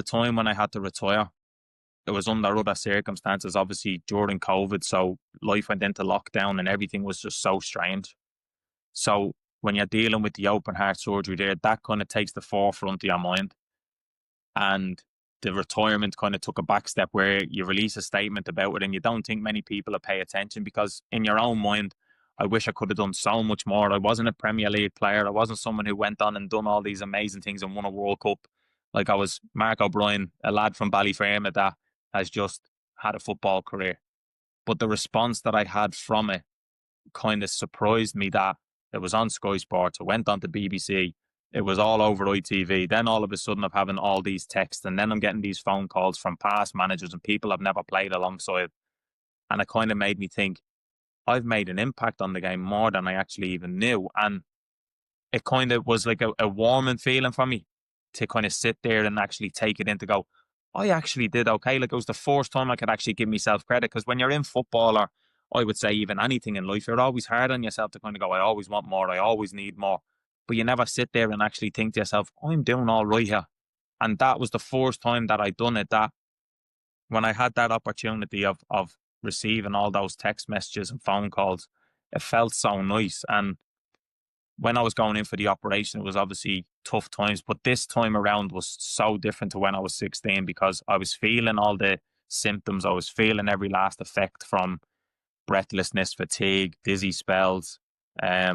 The time when I had to retire, it was under other circumstances, obviously during COVID. So life went into lockdown and everything was just so strange. So when you're dealing with the open heart surgery there, that kind of takes the forefront of your mind. And the retirement kind of took a back step where you release a statement about it and you don't think many people will pay attention because in your own mind, I wish I could have done so much more. I wasn't a Premier League player. I wasn't someone who went on and done all these amazing things and won a World Cup. Like I was Mark O'Brien, a lad from Ballyfermot that has just had a football career. But the response that I had from it kind of surprised me that it was on Sky Sports, it went on to BBC, it was all over ITV. Then all of a sudden I'm having all these texts and then I'm getting these phone calls from past managers and people I've never played alongside. And it kind of made me think, I've made an impact on the game more than I actually even knew. And it kind of was like a warming feeling for me to kind of sit there and actually take it in to go, I actually did okay. Like it was the first time I could actually give myself credit because when you're in football or I would say even anything in life, you're always hard on yourself to kind of go, I always want more. I always need more. But you never sit there and actually think to yourself, I'm doing all right here. And that was the first time that I done it, that when I had that opportunity of receiving all those text messages and phone calls, it felt so nice. And when I was going in for the operation, it was obviously tough times, but this time around was so different to when I was 16 because I was feeling all the symptoms. I was feeling every last effect from breathlessness, fatigue, dizzy spells. I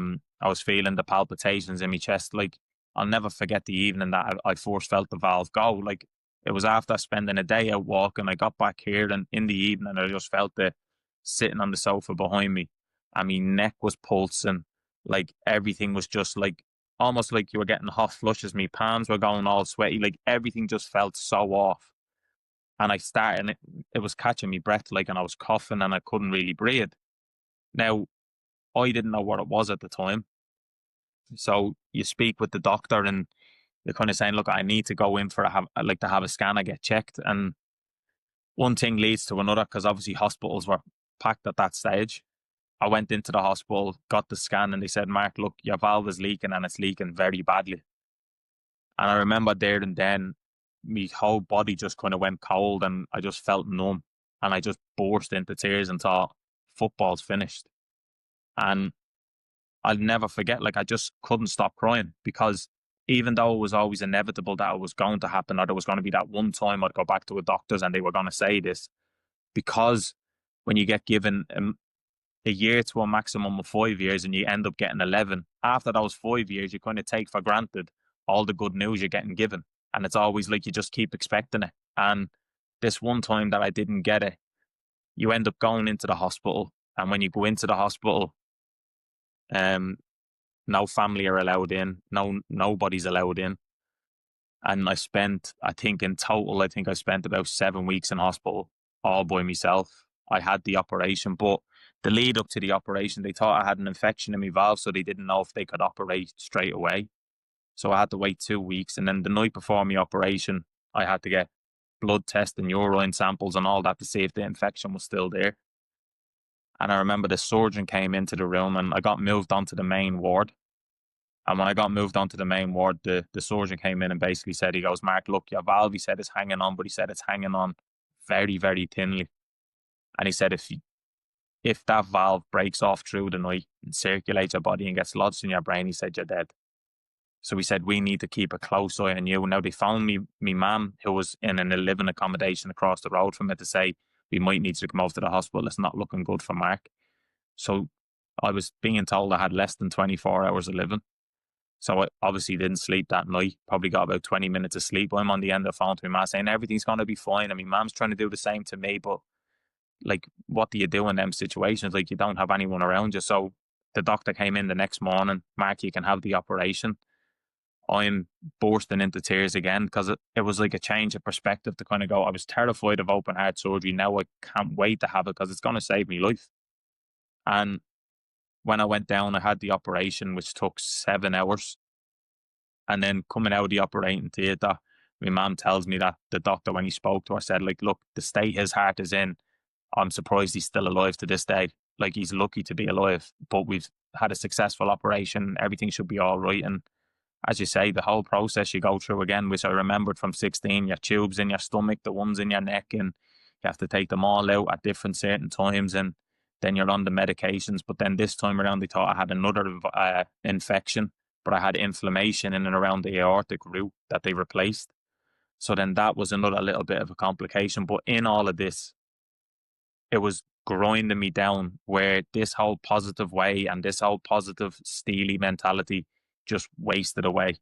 was feeling the palpitations in my chest. Like I'll never forget the evening that I first felt the valve go. Like it was after spending a day out walking. I got back here and in the evening I just felt it sitting on the sofa behind me and my neck was pulsing. Like everything was just like almost like you were getting hot flushes. My palms were going all sweaty. Like everything just felt so off. And I started, and it was catching me breath, like, and I was coughing and I couldn't really breathe. Now, I didn't know what it was at the time. So you speak with the doctor and they're kind of saying, look, I need to go in for like to have a scan, I get checked. And one thing leads to another because obviously hospitals were packed at that stage. I went into the hospital, got the scan, and they said, Mark, look, your valve is leaking and it's leaking very badly. And I remember there and then, my whole body just kind of went cold and I just felt numb. And I just burst into tears and thought, football's finished. And I'll never forget, like, I just couldn't stop crying because even though it was always inevitable that it was going to happen or there was going to be that one time I'd go back to a doctor's and they were going to say this, because when you get given a year to a maximum of 5 years and you end up getting 11. After those 5 years, you kind of take for granted all the good news you're getting given. And it's always like you just keep expecting it. And this one time that I didn't get it, you end up going into the hospital. And when you go into the hospital, no family are allowed in, nobody's allowed in. And I think in total, I spent about 7 weeks in hospital all by myself. I had the operation, but the lead up to the operation, they thought I had an infection in my valve, so they didn't know if they could operate straight away. So I had to wait 2 weeks. And then the night before my operation, I had to get blood tests and urine samples and all that to see if the infection was still there. And I remember the surgeon came into the room and I got moved onto the main ward. And when I got moved onto the main ward, the surgeon came in and basically said, he goes, Mark, look, your valve, he said, is hanging on, but he said it's hanging on very, very thinly. And he said, if that valve breaks off through the night and circulates your body and gets lodged in your brain, he said, you're dead. So he said, we need to keep a close eye on you. Now they found me mum, who was in an living accommodation across the road from it, to say, we might need to come over to the hospital. It's not looking good for Mark. So I was being told I had less than 24 hours of living. So I obviously didn't sleep that night, probably got about 20 minutes of sleep. I'm on the end of the phone to my mum saying, everything's going to be fine. And my mum's trying to do the same to me, but like, what do you do in them situations? Like, you don't have anyone around you. So the doctor came in the next morning, Mark, you can have the operation. I'm bursting into tears again because it was like a change of perspective to kind of go, I was terrified of open heart surgery. Now I can't wait to have it because it's going to save me life. And when I went down, I had the operation, which took 7 hours. And then coming out of the operating theatre, my mum tells me that the doctor, when he spoke to her, said, like, look, the state his heart is in, I'm surprised he's still alive to this day. Like, he's lucky to be alive, but we've had a successful operation. Everything should be all right. And as you say, the whole process you go through again, which I remembered from 16, your tubes in your stomach, the ones in your neck, and you have to take them all out at different certain times, and then you're on the medications. But then this time around, they thought I had another infection, but I had inflammation in and around the aortic root that they replaced. So then that was another little bit of a complication. But in all of this, it was grinding me down where this whole positive way and this whole positive steely mentality just wasted away.